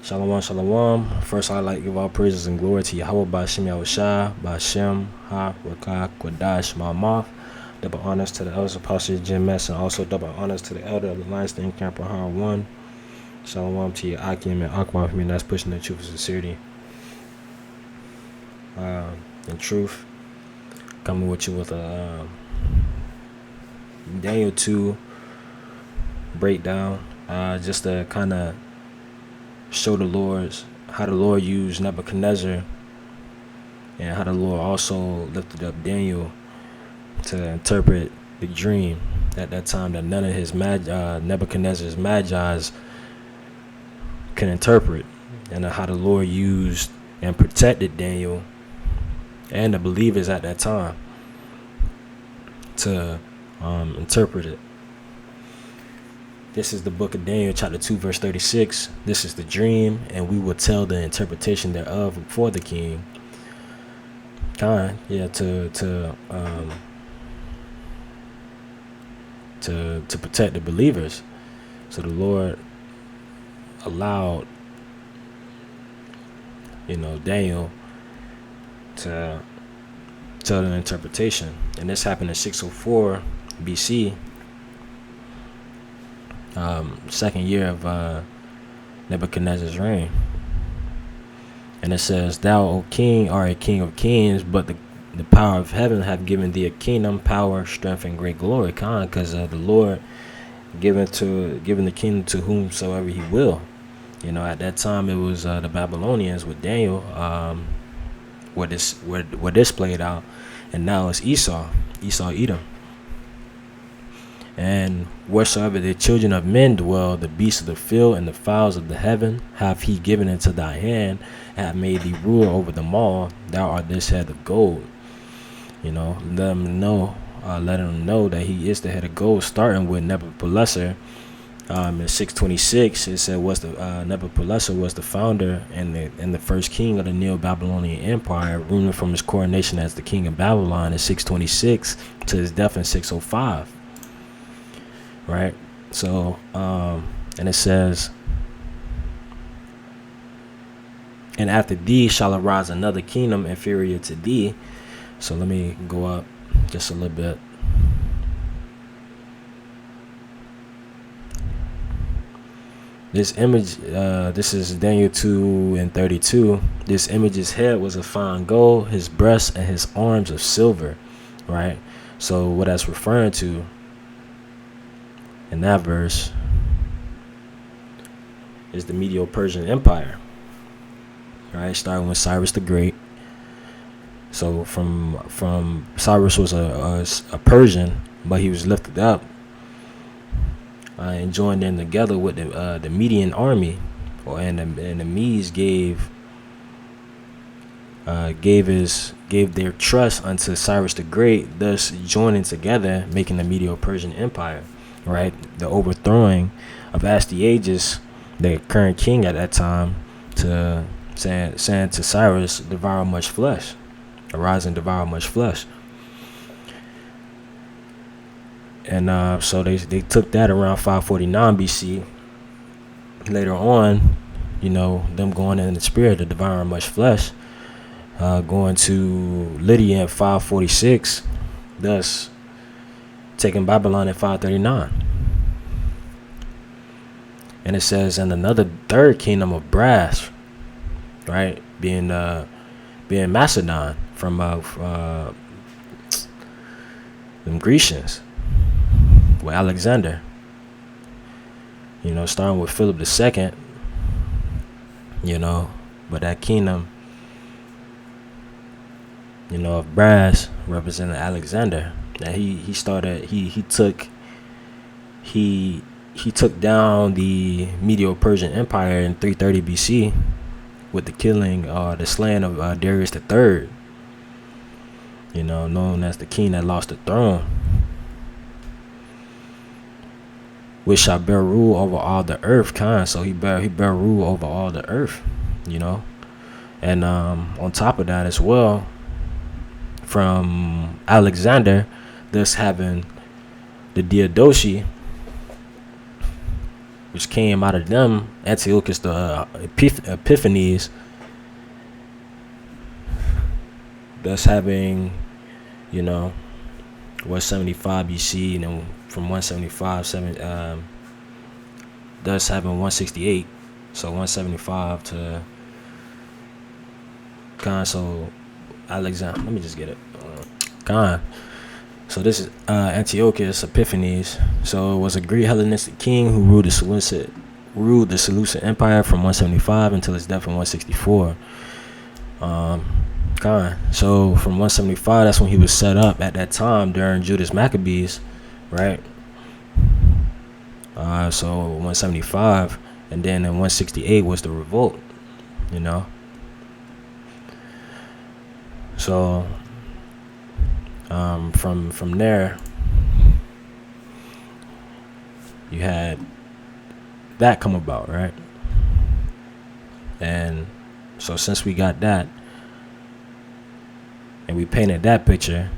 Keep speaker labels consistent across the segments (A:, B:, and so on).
A: Shalom, shalom. First, I'd like to give all praises and glory to Yahweh Ba'Shem Yahushua, Ba'Shem Ha Rakah Kwadash Ma'amath. Double honors to the elders, Apostle Jim Mess, and also double honors to the elder of the Lions Den Camp Har 1. Shalom to your Akim and Akwan for me, that's pushing the truth and sincerity. In truth, coming with you with a Daniel 2 breakdown, just to kind of show how the Lord used Nebuchadnezzar, and how the Lord also lifted up Daniel to interpret the dream at that time that none of his Nebuchadnezzar's magi's can interpret, and how the Lord used and protected Daniel and the believers at that time to interpret it. This is the book of Daniel, chapter 2, verse 36. This is the dream, and we will tell the interpretation thereof before the king. To protect the believers. So the Lord allowed, Daniel to tell the interpretation. And this happened in 604 BC. Second year of Nebuchadnezzar's reign. And it says, Thou, O king, art a king of kings, but the power of heaven hath given thee a kingdom, power, strength, and great glory. Because the Lord given the kingdom to whomsoever he will. At that time it was the Babylonians with Daniel, where this played out, and now it's Esau, Edom. And wheresoever the children of men dwell, the beasts of the field and the fowls of the heaven hath he given into thy hand, hath made thee ruler over them all. Thou art this head of gold. Let them know that he is the head of gold, starting with Nebuchadnezzar. In 626, it said Nebuchadnezzar was the founder and the first king of the Neo-Babylonian Empire, ruling from his coronation as the king of Babylon in 626 to his death in 605. Right? So, and it says, and after thee shall arise another kingdom inferior to thee. So let me go up just a little bit. This image, this is Daniel 2 and 32. This image's head was of fine gold, his breast and his arms of silver. Right? So what that's referring to in that verse is the Medo-Persian Empire, right? Starting with Cyrus the Great. So from Cyrus was a Persian, but he was lifted up and joined in together with the Median army, and the Medes gave their trust unto Cyrus the Great, thus joining together, making the Medo-Persian Empire. Right, the overthrowing of Astyages, the current king at that time, to saying to Cyrus, devour much flesh, arise and devour much flesh. And so they took that around 549 BC. Later on, them going in the spirit of devouring much flesh, going to Lydia in 546, thus taking Babylon at 539. And it says, and another third kingdom of brass, right, being Macedon from them Grecians with Alexander, starting with Philip II, but that kingdom, of brass represented Alexander. That he took down the Medo-Persian Empire in 330 BC with the killing the slaying of Darius III, known as the king that lost the throne, which shall bear rule over all the earth. So he bear rule over all the earth, and on top of that as well, from Alexander, thus having the Diadochi, which came out of them, Antiochus the Epiphanes, thus having, 175 BC, and then from 175, thus having 168. So 175 to Khan. So Alexander, let me just get it. Khan. So this is Antiochus Epiphanes. So it was a Greek Hellenistic king who ruled the Seleucid Empire from 175 until his death in 164. So from 175, that's when he was set up at that time during Judas Maccabees, right? So 175, and then in 168 was the revolt, So from there, you had that come about, right? And so since we got that, and we painted that picture,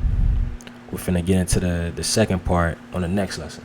A: we're finna get into the second part on the next lesson.